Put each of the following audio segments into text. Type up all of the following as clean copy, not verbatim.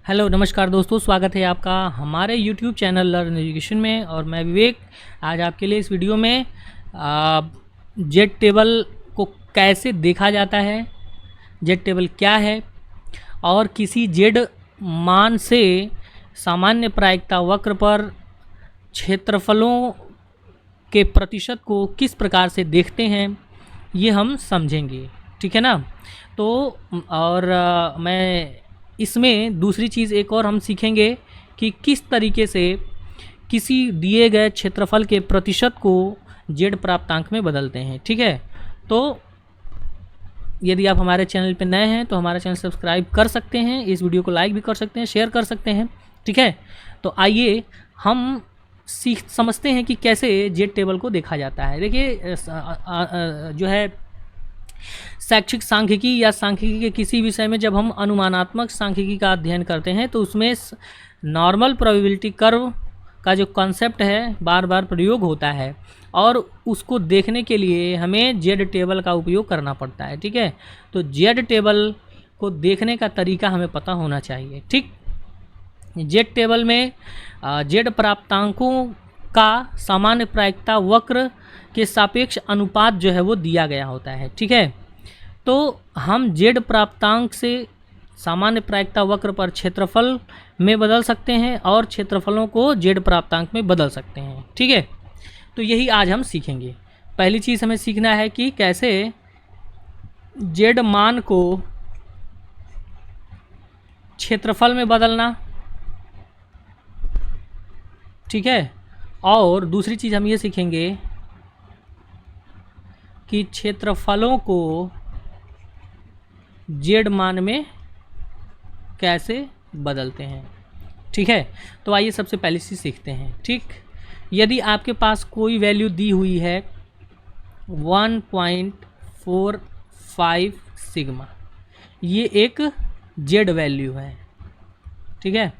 Hello नमस्कार दोस्तों, स्वागत है आपका हमारे YouTube चैनल लर्न एजुकेशन में। और मैं विवेक आज आपके लिए इस वीडियो में जेड टेबल को कैसे देखा जाता है, जेड टेबल क्या है और किसी जेड मान से सामान्य प्रायिकता वक्र पर क्षेत्रफलों के प्रतिशत को किस प्रकार से देखते हैं ये हम समझेंगे। ठीक है ना। तो और मैं इसमें दूसरी चीज़ एक और हम सीखेंगे कि किस तरीके से किसी दिए गए क्षेत्रफल के प्रतिशत को जेड प्राप्तांक में बदलते हैं। ठीक है। तो यदि आप हमारे चैनल पर नए हैं तो हमारा चैनल सब्सक्राइब कर सकते हैं, इस वीडियो को लाइक भी कर सकते हैं, शेयर कर सकते हैं। ठीक है। तो आइए हम समझते हैं कि कैसे जेड टेबल को देखा जाता है। देखिए जो है शैक्षिक सांख्यिकी या सांख्यिकी के किसी विषय में जब हम अनुमानात्मक सांख्यिकी का अध्ययन करते हैं तो उसमें नॉर्मल प्रोबेबिलिटी कर्व का जो कॉन्सेप्ट है बार बार प्रयोग होता है और उसको देखने के लिए हमें जेड टेबल का उपयोग करना पड़ता है। ठीक है। तो जेड टेबल को देखने का तरीका हमें पता होना चाहिए। ठीक। जेड टेबल में जेड प्राप्तांकों का सामान्य प्रायिकता वक्र के सापेक्ष अनुपात जो है वो दिया गया होता है। ठीक है। तो हम जेड प्राप्तांक से सामान्य प्रायिकता वक्र पर क्षेत्रफल में बदल सकते हैं और क्षेत्रफलों को जेड प्राप्तांक में बदल सकते हैं। ठीक है। तो यही आज हम सीखेंगे। पहली चीज़ हमें सीखना है कि कैसे जेड मान को क्षेत्रफल में बदलना। ठीक है। और दूसरी चीज़ हम ये सीखेंगे कि क्षेत्रफलों को जेड मान में कैसे बदलते हैं। ठीक है। तो आइए सबसे पहले चीज़ सीखते हैं। ठीक। यदि आपके पास कोई वैल्यू दी हुई है 1.45 सिग्मा, ये एक जेड वैल्यू है। ठीक है।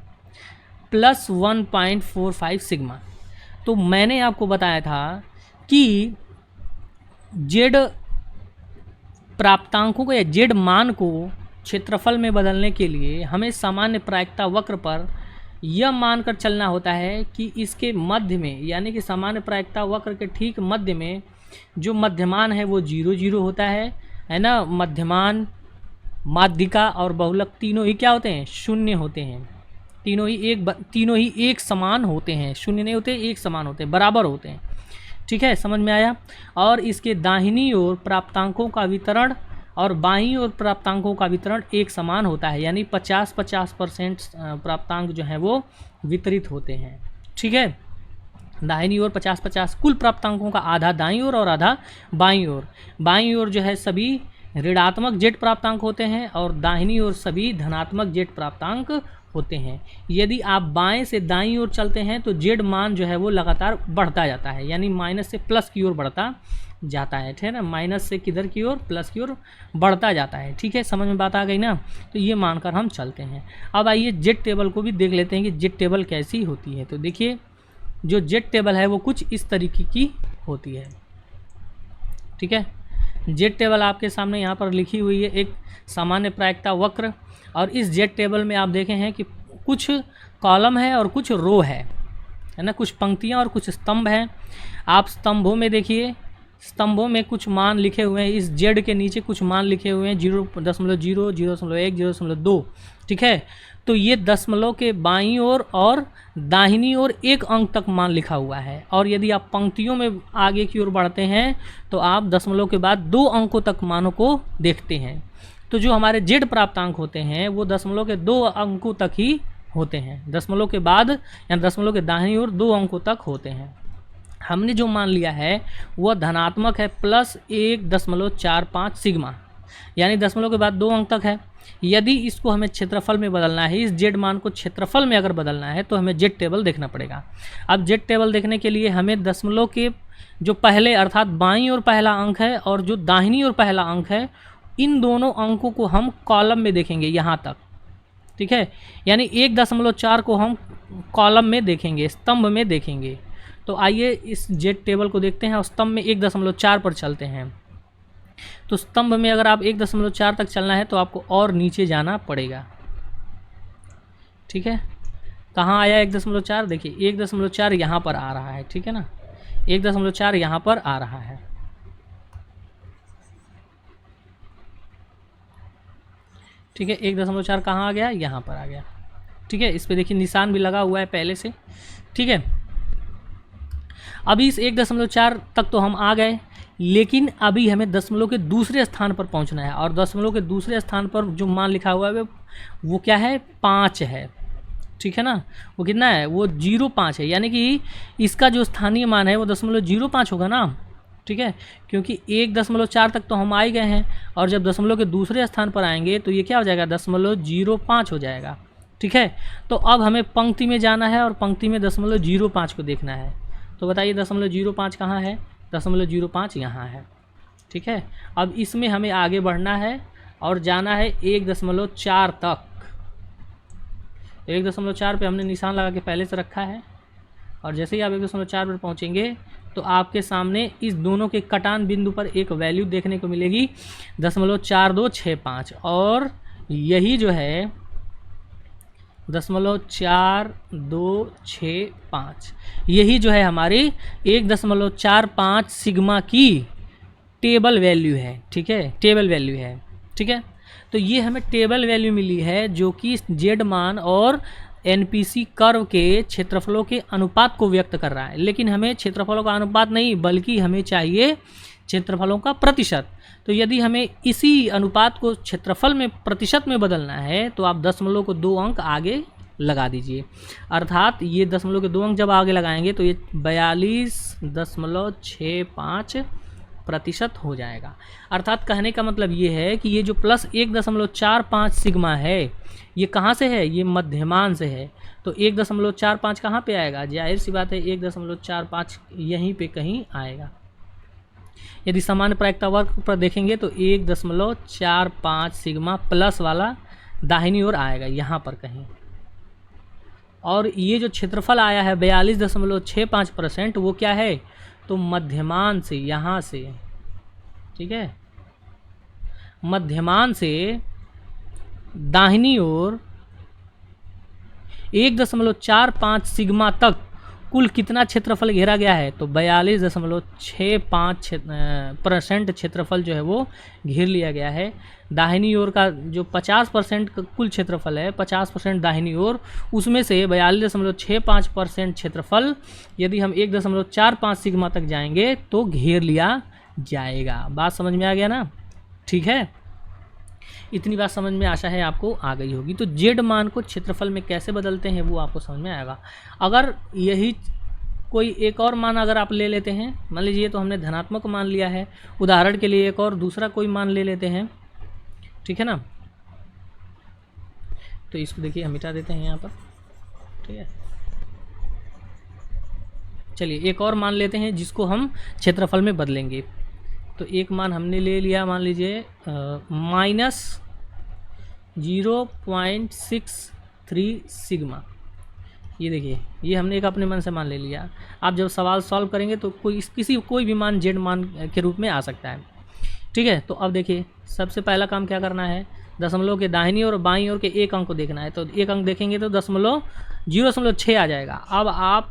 प्लस 1.45 सिग्मा, तो मैंने आपको बताया था कि जेड प्राप्तांकों को या जेड मान को क्षेत्रफल में बदलने के लिए हमें सामान्य प्रायिकता वक्र पर यह मानकर चलना होता है कि इसके मध्य में, यानी कि सामान्य प्रायिकता वक्र के ठीक मध्य में जो मध्यमान है वो 0 होता है ना। मध्यमान, माध्यिका और बहुलक तीनों ही क्या होते हैं? शून्य होते हैं। तीनों ही एक समान होते हैं, शून्य नहीं होते, एक समान होते हैं, बराबर होते हैं। ठीक है, समझ में आया। और इसके दाहिनी ओर प्राप्तांकों का वितरण और बाईं ओर प्राप्तांकों का वितरण एक समान होता है, यानी 50-50% प्राप्तांक जो है वो वितरित होते हैं। ठीक है। दाहिनी ओर 50-50 कुल प्राप्तांकों का आधा दाईं ओर और आधा बाईं ओर। बाईं ओर जो है सभी ऋणात्मक जेड प्राप्तांक होते हैं और दाहिनी ओर सभी धनात्मक जेड प्राप्तांक होते हैं। यदि आप बाएं से दाईं ओर चलते हैं तो जेड मान जो है वो लगातार बढ़ता जाता है, यानी माइनस से प्लस की ओर बढ़ता जाता है। ठीक है ना। माइनस से किधर की ओर? प्लस की ओर बढ़ता जाता है। ठीक है, समझ में बात आ गई ना। तो ये मानकर हम चलते हैं। अब आइए जेड टेबल को भी देख लेते हैं कि जेड टेबल कैसी होती है। तो देखिए जो जेड टेबल है वो कुछ इस तरीके की होती है। ठीक है। जेड टेबल आपके सामने यहाँ पर लिखी हुई है, एक सामान्य प्रायिकता वक्र। और इस जेड टेबल में आप देखें हैं कि कुछ कॉलम है और कुछ रो है ना, कुछ पंक्तियाँ और कुछ स्तंभ हैं। आप स्तंभों में देखिए, स्तंभों में कुछ मान लिखे हुए हैं। इस जेड के नीचे कुछ मान लिखे हुए हैं 0.0, 0.1, 0.2। ठीक है। तो ये दशमलव के बाईं ओर और दाहिनी ओर एक अंक तक मान लिखा हुआ है। और यदि आप पंक्तियों में आगे की ओर बढ़ते हैं तो आप दशमलव के बाद 2 अंकों तक मानों को देखते हैं। तो जो हमारे जेड प्राप्तांक होते हैं वो दशमलव के 2 अंकों तक ही होते हैं। दशमलव के बाद या दशमलव के दाहिनी ओर 2 अंकों तक होते हैं। हमने जो मान लिया है वह धनात्मक है, प्लस 1.45 सिग्मा, यानी दशमलव के बाद 2 अंक तक है। यदि इसको हमें क्षेत्रफल में बदलना है, इस जेड मान को क्षेत्रफल में अगर बदलना है तो हमें जेड टेबल देखना पड़ेगा। अब जेड टेबल देखने के लिए हमें दशमलव के जो पहले अर्थात बाईं ओर पहला अंक है और जो दाहिनी ओर पहला अंक है, इन दोनों अंकों को हम कॉलम में देखेंगे यहाँ तक। ठीक है। यानी 1.4 को हम कॉलम में देखेंगे, स्तंभ में देखेंगे। तो आइए इस जेड टेबल को देखते हैं और स्तंभ में 1.4 पर चलते हैं। तो स्तंभ में अगर आप 1.4 तक चलना है तो आपको और नीचे जाना पड़ेगा। ठीक है, कहाँ आया 1.4, देखिए 1.4 यहाँ पर आ रहा है, ठीक है ना, 1.4 यहाँ पर आ रहा है। ठीक है, 1.4 कहाँ आ गया, यहाँ पर आ गया। ठीक है, इस पे देखिए निशान भी लगा हुआ है पहले से। ठीक है, अभी इस 1.4 तक तो हम आ गए, लेकिन अभी हमें दशमलव के दूसरे स्थान पर पहुंचना है, और दशमलव के दूसरे स्थान पर जो मान लिखा हुआ है वो क्या है, 5 है। ठीक है ना, वो कितना है, वो 0.5 है, यानी कि इसका जो स्थानीय मान है वो 0.05 होगा ना। ठीक है, क्योंकि 1.4 तक तो हम आ ही गए हैं, और जब दशमलव के दूसरे स्थान पर आएंगे तो ये क्या हो जाएगा, 0.05 हो जाएगा। ठीक है, तो अब हमें पंक्ति में जाना है और पंक्ति में 0.05 को देखना है। तो बताइए 0.05 कहाँ है, 0.05 यहाँ है। ठीक है, अब इसमें हमें आगे बढ़ना है और जाना है 1.4 तक। 1.4 पे हमने निशान लगा के पहले से रखा है, और जैसे ही आप 1.4 पर पहुँचेंगे तो आपके सामने इस दोनों के कटान बिंदु पर एक वैल्यू देखने को मिलेगी 0.4265, और यही जो है 0.4265, यही जो है हमारी 1.45 सिग्मा की टेबल वैल्यू है। ठीक है, टेबल वैल्यू है। ठीक है, तो ये हमें टेबल वैल्यू मिली है जो कि जेड मान और एनपीसी कर्व के क्षेत्रफलों के अनुपात को व्यक्त कर रहा है। लेकिन हमें क्षेत्रफलों का अनुपात नहीं, बल्कि हमें चाहिए क्षेत्रफलों का प्रतिशत। तो यदि हमें इसी अनुपात को क्षेत्रफल में प्रतिशत में बदलना है तो आप दशमलव को 2 अंक आगे लगा दीजिए, अर्थात ये दशमलव के 2 अंक जब आगे लगाएंगे तो ये 42.65% हो जाएगा। अर्थात कहने का मतलब ये है कि ये जो प्लस 1.45 सिग्मा है ये कहाँ से है, ये मध्यमान से है। तो 1.45 कहाँ पे आएगा, जाहिर सी बात है 1.45 यहीं पे कहीं आएगा। यदि सामान्य प्रायिकता वक्र पर देखेंगे तो 1.45 सिग्मा प्लस वाला दाहिनी ओर आएगा, यहाँ पर कहीं। और ये जो क्षेत्रफल आया है 42.65%, वो क्या है, तो मध्यमान से, यहाँ से, ठीक है, मध्यमान से दाहिनी ओर 1.45 सिग्मा तक कुल कितना क्षेत्रफल घेरा गया है, तो 42.65% क्षेत्रफल जो है वो घेर लिया गया है। दाहिनी ओर का जो 50% कुल क्षेत्रफल है, 50% दाहिनी ओर, उसमें से 42.65% क्षेत्रफल यदि हम 1.45 सिग्मा तक जाएंगे तो घेर लिया जाएगा। बात समझ में आ गया ना। ठीक है, इतनी बात समझ में आशा है आपको आ गई होगी। तो जेड मान को क्षेत्रफल में कैसे बदलते हैं वो आपको समझ में आएगा। अगर यही कोई एक और मान अगर आप ले लेते हैं, मान लीजिए तो हमने धनात्मक मान लिया है, उदाहरण के लिए एक और दूसरा कोई मान ले लेते हैं, ठीक है ना। तो इसको देखिए हम मिटा देते हैं यहाँ पर, ठीक है। चलिए एक और मान लेते हैं जिसको हम क्षेत्रफल में बदलेंगे। तो एक मान हमने ले लिया, मान लीजिए -0.63 सिग्मा। ये देखिए, ये हमने एक अपने मन से मान ले लिया। आप जब सवाल सॉल्व करेंगे तो कोई भी मान जेड मान के रूप में आ सकता है, ठीक है। तो अब देखिए सबसे पहला काम क्या करना है, दशमलव के दाहिनी और बाईं ओर के एक अंक को देखना है। तो एक अंक देखेंगे तो 0.6 आ जाएगा। अब आप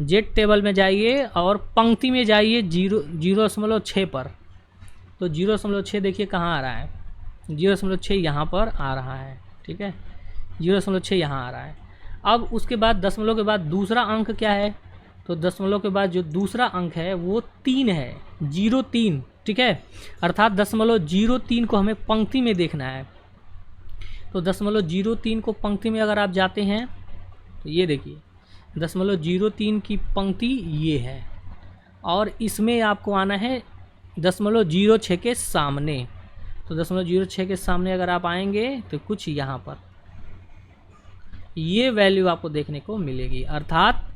जेड टेबल में जाइए और पंक्ति में जाइए 0.6 पर। तो 0.6 देखिए कहाँ आ रहा है, 0.6 यहाँ पर आ रहा है, ठीक है। 0.6 यहाँ आ रहा है। अब उसके बाद दशमलव के बाद दूसरा अंक क्या है, तो दशमलव के बाद जो दूसरा अंक है वो 3 है, 0.3, ठीक है। अर्थात 0.03 को हमें पंक्ति में देखना है। तो 0.03 को पंक्ति में अगर आप जाते हैं तो ये देखिए 0.03 की पंक्ति ये है, और इसमें आपको आना है 0.06 के सामने। तो 0.06 के सामने अगर आप आएंगे तो कुछ यहाँ पर ये वैल्यू आपको देखने को मिलेगी, अर्थात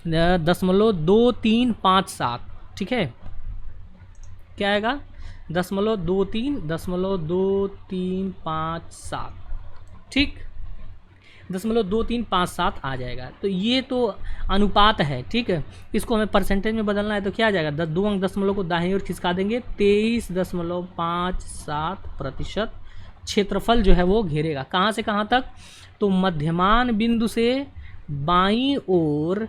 0.2357, ठीक है। क्या आएगा, 0.2357, ठीक, 0.2357 आ जाएगा। तो ये तो अनुपात है, ठीक है। इसको हमें परसेंटेज में बदलना है तो क्या आ जाएगा, 2 अंक दशमलव को दाहिनी ओर खिसका देंगे, 23.57% क्षेत्रफल जो है वो घेरेगा। कहाँ से कहाँ तक? तो मध्यमान बिंदु से बाईं ओर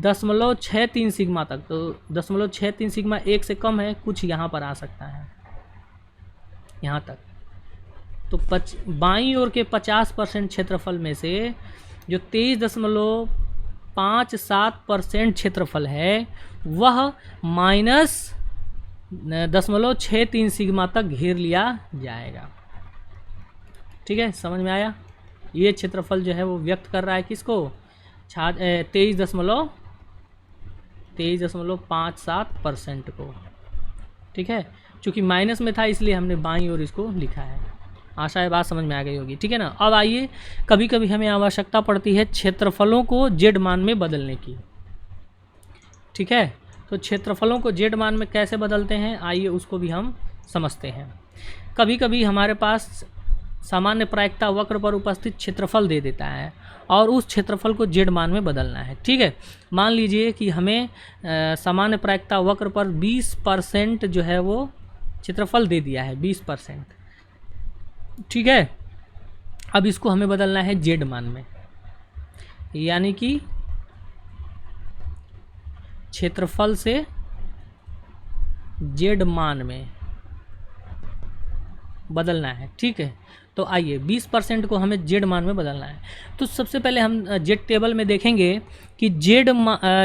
0.63 सिग्मा तक। तो 0.63 सिग्मा 1 से कम है, कुछ यहाँ पर आ सकता है, यहाँ तक। तो बाईं ओर के 50% क्षेत्रफल में से जो 23.57% क्षेत्रफल है वह -0.63 सिग्मा तक घेर लिया जाएगा। ठीक है, समझ में आया? ये क्षेत्रफल जो है वो व्यक्त कर रहा है किसको? 23.57% को। ठीक है, चूँकि माइनस में था इसलिए हमने बाईं ओर इसको लिखा है। आशा है बात समझ में आ गई होगी। ठीक है ना। अब आइए, कभी कभी हमें आवश्यकता पड़ती है क्षेत्रफलों को जेड मान में बदलने की। ठीक है, तो क्षेत्रफलों को जेड मान में कैसे बदलते हैं, आइए उसको भी हम समझते हैं। कभी कभी हमारे पास सामान्य प्रायिकता वक्र पर उपस्थित क्षेत्रफल दे देता है और उस क्षेत्रफल को जेड मान में बदलना है। ठीक है, मान लीजिए कि हमें सामान्य प्रायिकता वक्र पर 20% जो है वो क्षेत्रफल दे दिया है, 20%। ठीक है, अब इसको हमें बदलना है जेड मान में, यानी कि क्षेत्रफल से जेड मान में बदलना है। ठीक है, तो आइए 20% को हमें जेड मान में बदलना है। तो सबसे पहले हम जेड टेबल में देखेंगे कि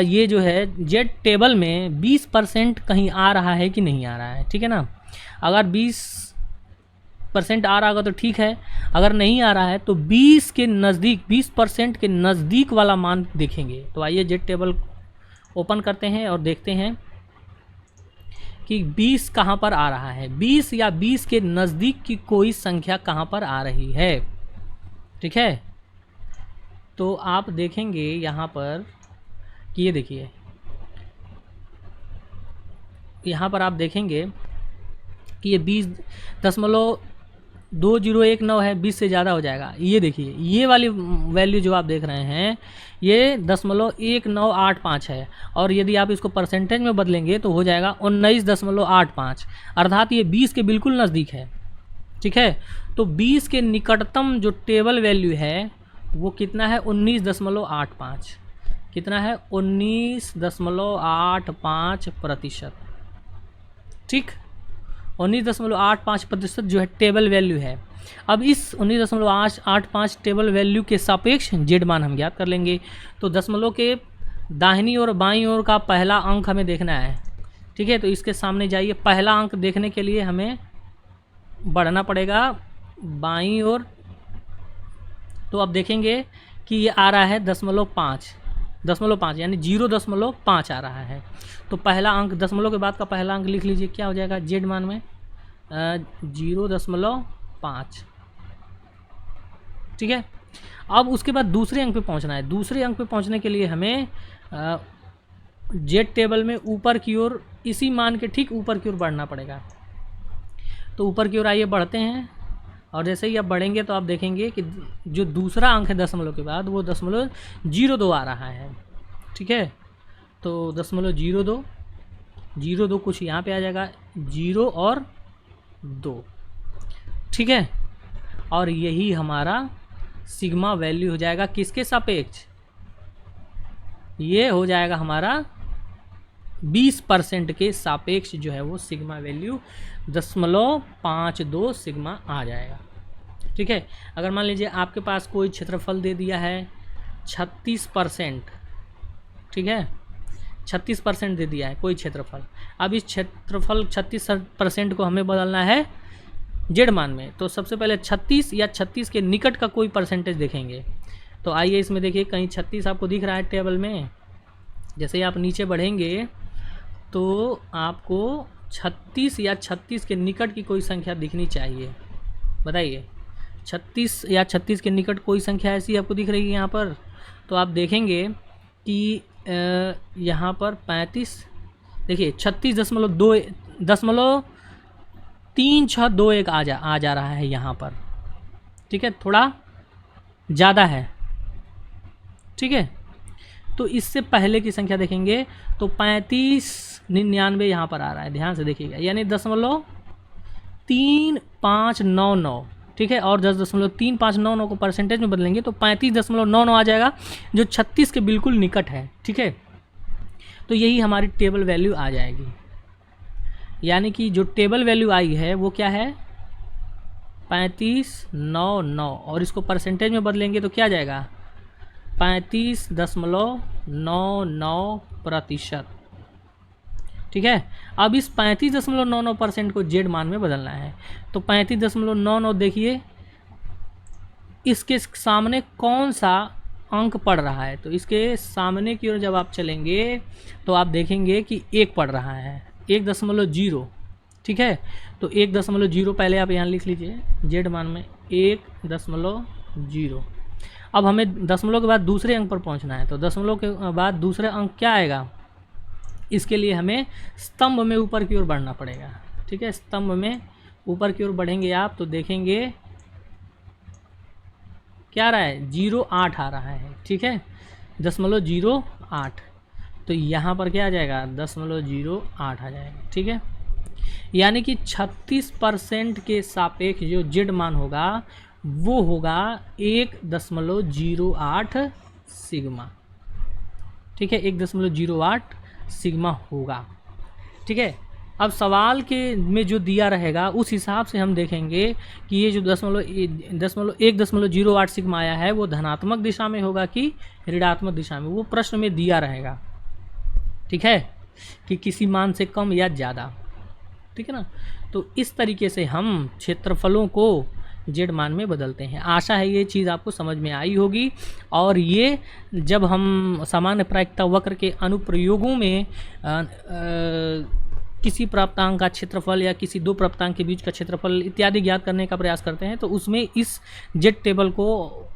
ये जो है जेड टेबल में 20% कहीं आ रहा है कि नहीं आ रहा है। ठीक है ना, अगर 20% आ रहा होगा तो ठीक है, अगर नहीं आ रहा है तो 20% के नज़दीक वाला मान देखेंगे। तो आइए जेड टेबल ओपन करते हैं और देखते हैं कि 20 कहाँ पर आ रहा है, 20 या 20 के नज़दीक की कोई संख्या कहाँ पर आ रही है। ठीक है, तो आप देखेंगे यहाँ पर कि ये देखिए, यहाँ पर आप देखेंगे कि ये 20.2019 है, 20 से ज़्यादा हो जाएगा। ये देखिए, ये वाली वैल्यू जो आप देख रहे हैं ये 0.1985 है, और यदि आप इसको परसेंटेज में बदलेंगे तो हो जाएगा 19.85, अर्थात ये 20 के बिल्कुल नज़दीक है। ठीक है, तो 20 के निकटतम जो टेबल वैल्यू है वो कितना है? 19.85। कितना है? 19.85%। ठीक, 19.85% जो है टेबल वैल्यू है। अब इस 19.85 टेबल वैल्यू के सापेक्ष जेड मान हम ज्ञात कर लेंगे। तो दशमलव के दाहिनी और बाईं ओर का पहला अंक हमें देखना है। ठीक है, तो इसके सामने जाइए, पहला अंक देखने के लिए हमें बढ़ना पड़ेगा बाईं ओर। तो अब देखेंगे कि ये आ रहा है 0.5 यानी 0.5 आ रहा है। तो पहला अंक, दशमलव के बाद का पहला अंक लिख लीजिए, क्या हो जाएगा जेड मान में? 0.5। ठीक है, अब उसके बाद दूसरे अंक पे पहुंचना है। दूसरे अंक पे पहुंचने के लिए हमें जेड टेबल में ऊपर की ओर, इसी मान के ठीक ऊपर की ओर बढ़ना पड़ेगा। तो ऊपर की ओर आइए बढ़ते हैं, और जैसे ही आप बढ़ेंगे तो आप देखेंगे कि जो दूसरा अंक है दशमलव के बाद वो 0.02 आ रहा है। ठीक है, तो 0.02 कुछ यहाँ पे आ जाएगा, 0 और 2। ठीक है, और यही हमारा सिग्मा वैल्यू हो जाएगा किसके सापेक्ष? ये हो जाएगा हमारा 20% के सापेक्ष जो है वो सिग्मा वैल्यू 0.52 सिग्मा आ जाएगा। ठीक है, अगर मान लीजिए आपके पास कोई क्षेत्रफल दे दिया है 36%। ठीक है, 36% दे दिया है कोई क्षेत्रफल। अब इस क्षेत्रफल 36% को हमें बदलना है जेड मान में। तो सबसे पहले 36 या 36 के निकट का कोई परसेंटेज देखेंगे। तो आइए इसमें देखिए, कहीं 36 आपको दिख रहा है टेबल में? जैसे ही आप नीचे बढ़ेंगे तो आपको 36 या 36 के निकट की कोई संख्या दिखनी चाहिए। बताइए, 36 या 36 के निकट कोई संख्या ऐसी आपको दिख रही है यहाँ पर? तो आप देखेंगे कि यहाँ पर 35, देखिए 36.3621 आ जा रहा है यहाँ पर। ठीक है, थोड़ा ज़्यादा है। ठीक है, तो इससे पहले की संख्या देखेंगे तो 3599 यहाँ पर आ रहा है, ध्यान से देखिएगा, यानी 3599, ठीक है, और 10.3599 को परसेंटेज में बदलेंगे तो 35.99 आ जाएगा, जो 36 के बिल्कुल निकट है, ठीक है। तो यही हमारी टेबल वैल्यू आ जाएगी, यानी कि जो टेबल वैल्यू आई है वो क्या है 3599, और इसको परसेंटेज में बदलेंगे तो क्या जाएगा 35.99%, ठीक है। अब इस 35.99% को जेड मान में बदलना है, तो 35.99 देखिए इसके सामने कौन सा अंक पड़ रहा है, तो इसके सामने की ओर जब आप चलेंगे तो आप देखेंगे कि 1 पड़ रहा है, 1.0, ठीक है। तो 1.0 पहले आप यहाँ लिख लीजिए, जेड मान में 1.0। अब हमें दशमलव के बाद दूसरे अंक पर पहुँचना है, तो दशमलव के बाद दूसरे अंक क्या आएगा, इसके लिए हमें स्तंभ में ऊपर की ओर बढ़ना पड़ेगा, ठीक है। स्तंभ में ऊपर की ओर बढ़ेंगे आप तो देखेंगे क्या आ रहा है 0.8 आ रहा है, ठीक है, 0.08। तो यहाँ पर क्या आ जाएगा 0.08 आ जाएगा, ठीक है। यानी कि 36% के सापेक्ष जो जेड मान होगा वो होगा 1.08 सिग्मा, ठीक है, 1.08 सिग्मा होगा, ठीक है। अब सवाल के में जो दिया रहेगा उस हिसाब से हम देखेंगे कि ये जो 1.08 सिग्मा आया है वो धनात्मक दिशा में होगा कि ऋणात्मक दिशा में, वो प्रश्न में दिया रहेगा, ठीक है, कि किसी मान से कम या ज़्यादा, ठीक है ना। तो इस तरीके से हम क्षेत्रफलों को जेड मान में बदलते हैं। आशा है ये चीज़ आपको समझ में आई होगी, और ये जब हम सामान्य प्रायिकता वक्र के अनुप्रयोगों में किसी प्राप्तांक का क्षेत्रफल या किसी दो प्राप्तांक के बीच का क्षेत्रफल इत्यादि ज्ञात करने का प्रयास करते हैं तो उसमें इस जेड टेबल को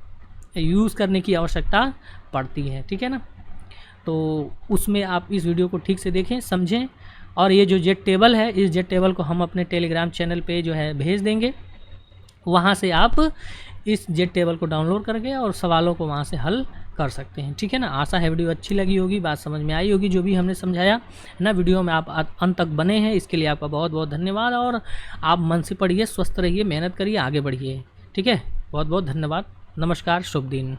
यूज़ करने की आवश्यकता पड़ती है, ठीक है ना। तो उसमें आप इस वीडियो को ठीक से देखें, समझें, और ये जो जेड टेबल है इस जेड टेबल को हम अपने टेलीग्राम चैनल पे जो है भेज देंगे, वहाँ से आप इस जेड टेबल को डाउनलोड करके और सवालों को वहाँ से हल कर सकते हैं, ठीक है ना। आशा है वीडियो अच्छी लगी होगी, बात समझ में आई होगी जो भी हमने समझाया है ना। वीडियो में आप अंत तक बने हैं इसके लिए आपका बहुत बहुत धन्यवाद, और आप मन से पढ़िए, स्वस्थ रहिए, मेहनत करिए, आगे बढ़िए, ठीक है। बहुत बहुत धन्यवाद, नमस्कार, शुभ दिन।